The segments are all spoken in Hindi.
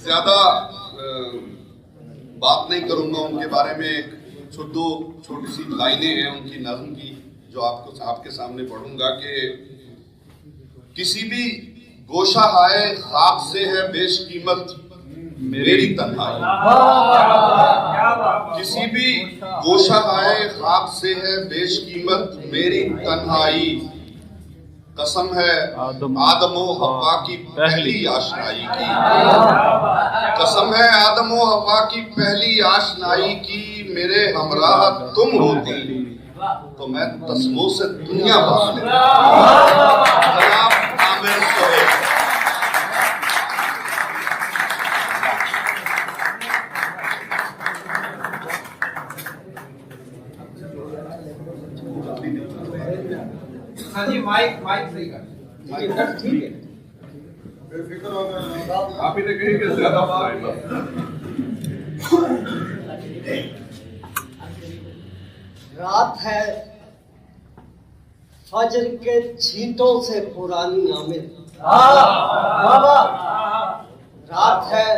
ज्यादा बात नहीं करूंगा उनके बारे में। दो छोटी सी लाइनें हैं उनकी नज़्म की जो आपके सामने पढ़ूंगा कि किसी भी गोशा हाय खाक से है बेशकीमत मेरी तन्हाई, किसी भी गोशा हाय खाक से है बेशकीमत मेरी तन्हाई, कसम है आदम व हव्वा की पहली आशनाई की, कसम है आदम व हव्वा की पहली आशनाई की, मेरे हमराह तुम होती तो मैं तस्मों से दुनिया बना लेता। जनाब आमिर सोहेल। हाँ जी, माइक सही कर, ठीक है। बेफिक्र हो गए आप ही ने कही कि ज्यादा रात है फजर के छींटों से पुरानी आमिर, रात है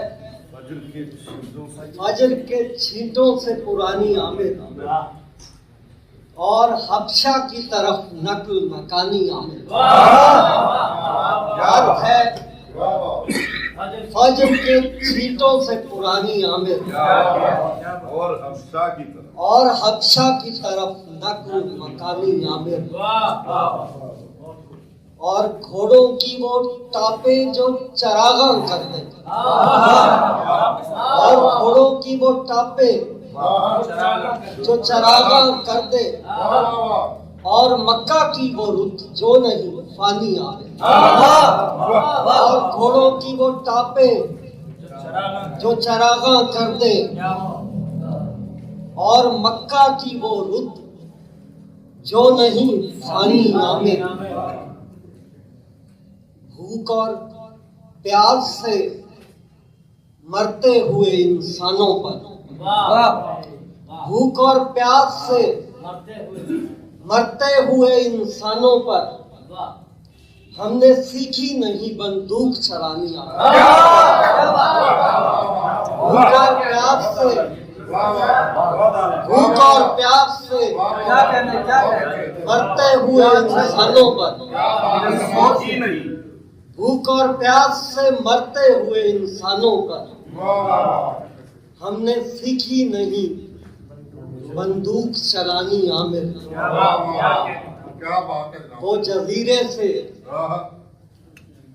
फजर के छींटों से पुरानी आमिर और हबशा की तरफ नकल मकानी आमिर, रात है फजर के छींटों से पुरानी आमिर और हबशा की तरफ नकल मकानी आमिर, और घोड़ों की वो टापे जो चरागा कर दे, और घोड़ों की वो टापे जो चरागा कर दे, और मक्का की वो रुत जो नहीं फानी आवे, और घोड़ों की वो टापे जो चरागा कर दे, और मक्का की वो रुत जो नहीं फानी आवे। भूख और प्यास से मरते हुए इंसानों पर, भूख और प्यास से मरते हुए इंसानों पर हमने सीखी नहीं बंदूक चलानी। भूख और प्यास से, भूख और प्यास से मरते हुए इंसानों पर, भूख और प्यास से मरते हुए इंसानों पर हमने सीखी नहीं बंदूक चलानी आमिर। वो जजीरे से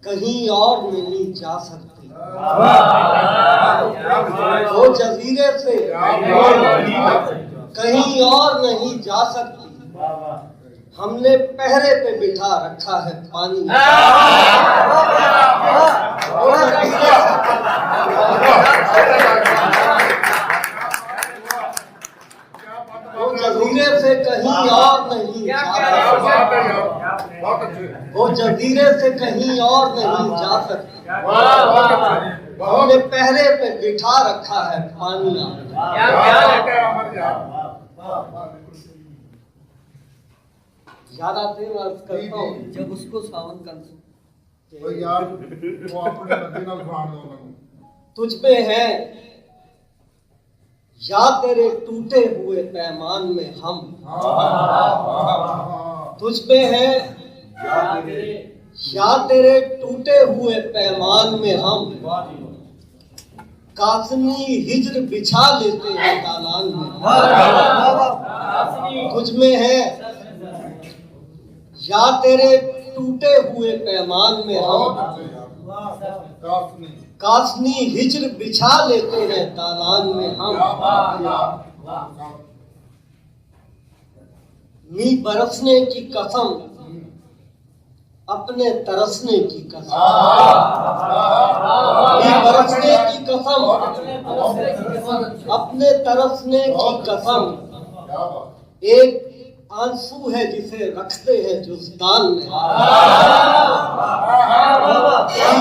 कहीं और नहीं जा सकती, वो जजीरे से कहीं और नहीं जा सकती, हमने पहरे पे बिठा रखा है पानी। वो जजीरे से कहीं और नहीं जा सकती, वो जजीरे से कहीं और नहीं जा सकती, हमने पहरे पे बिठा रखा है पानी। ज्यादा देर अर्ज करता हूँ जब उसको सावन कर यार वो अपने नदी नाल खान दो तुझ पे है या तेरे टूटे हुए पैमान में हम, तुझ पे है या तेरे टूटे हुए पैमान में हम, कासनी हिज्र बिछा लेते हैं दालान में, तुझ में है या तेरे टूटे हुए पैमान में हम, कासनी हिज्र बिछा लेते हैं दालान में हम, मी बरसने की कसम अपने तरसने की कसम, मी बरसने की कसम अपने तरसने की कसम, एक आंसू है जिसे रखते हैं जुज़दान में,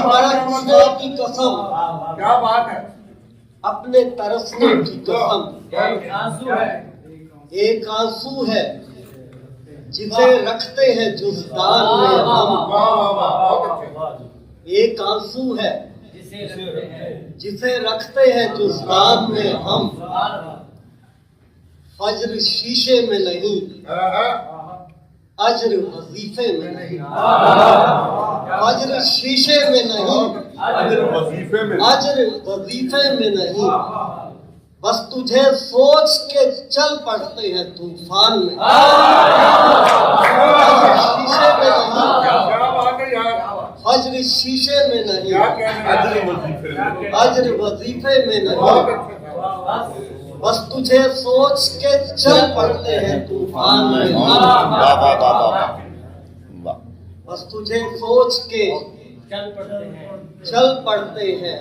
बरसने की कसम, क्या बात है, अपने तरसने की कसम, एक आंसू है जिसे रखते हैं जुज़दान में हम, एक आंसू है जिसे रखते हैं जो शाम में हम, फज्र शीशे में नहीं, अज्र वजीफे में नहीं। फज्र शीशे में नहीं, अज्र वजीफे में नहीं, बस तुझे सोच के चल पड़ते हैं तूफान में। फज्र शीशे में नहीं, फज्र शीशे में नहीं, अज्र वजीफे में नहीं, बस तुझे सोच के चल पड़ते हैं तूफान में। बस तुझे सोच के चल पड़ते हैं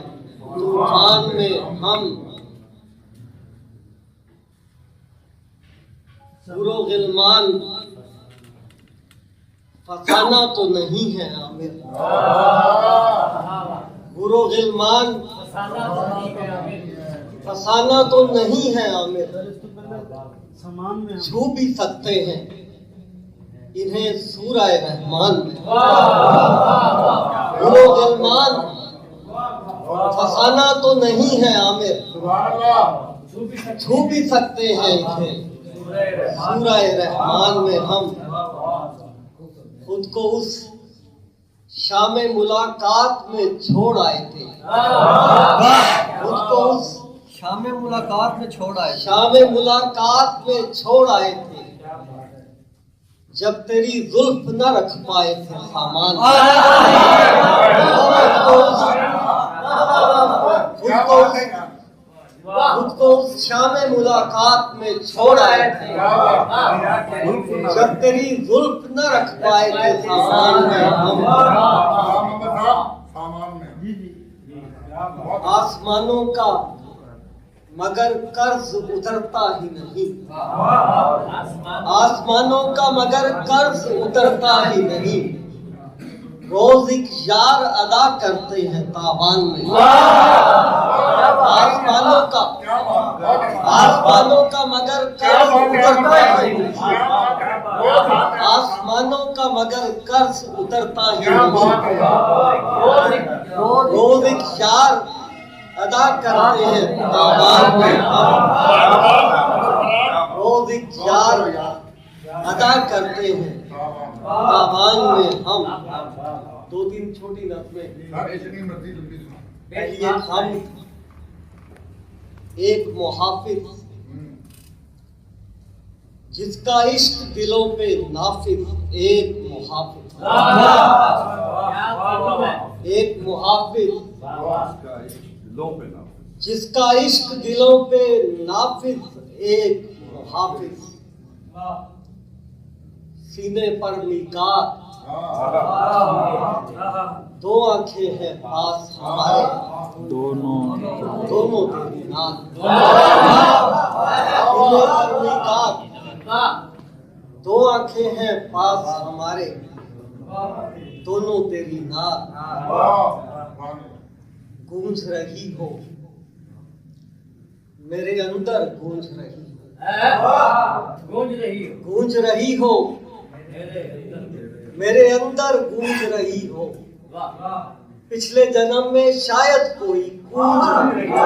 तूफान में हम। बुरो गिलमान फसाना तो नहीं है आमिर, बुरो गिलमान फसाना तो नहीं है आमिर, छू भी सकते हैं इन्हें सूरह रहमान में। बुरो गिलमान फसाना तो नहीं है आमिर, छू भी सकते हैं इन्हें सूरह रहमान में हम। खुद को उस शाम मुलाकात में छोड़ आए थे, खुद को उस शाम मुलाकात में छोड़ आए, शाम मुलाकात में छोड़ आए थे, जब तेरी जुल्फ न रख पाए थे सामान। खुद को उस शाम मुलाकात में छोड़ आए थे, जब तेरी जुल्फ न रख पाए थे सामान में हम। आसमानों का मगर कर्ज उतरता ही नहीं, आसमानों का मगर कर्ज उतरता ही नहीं, रोज एक यार अदा करते हैं तावान में। आसमानों का मगर कर्ज उतरता ही नहीं, आसमानों का मगर कर्ज उतरता ही नहीं, रोज एक यार अदा करते हैं तावान में। रोज एक यार अदा करते हैं तावान में हम। दो तीन छोटी नज़में। पहली एक हम, एक मुहाफिज, जिसका इश्क दिलों पे नाफिज। एक मुहाफिज, एक मुहाफिज, जिसका इश्क दिलों पे नाफिज। एक मुहाफिज, सीने पर मीकात, दो आंखें हैं पास हमारे, दोनों तेरी नात। सीने पर मीकात, दो आंखें हैं पास हमारे, दोनों तेरी नात। गूंज रही हो मेरे अंदर, गूंज रही हो, गूंज रही हो मेरे अंदर, गूंज रही हो। पिछले जन्म में शायद कोई गूंज रही हो।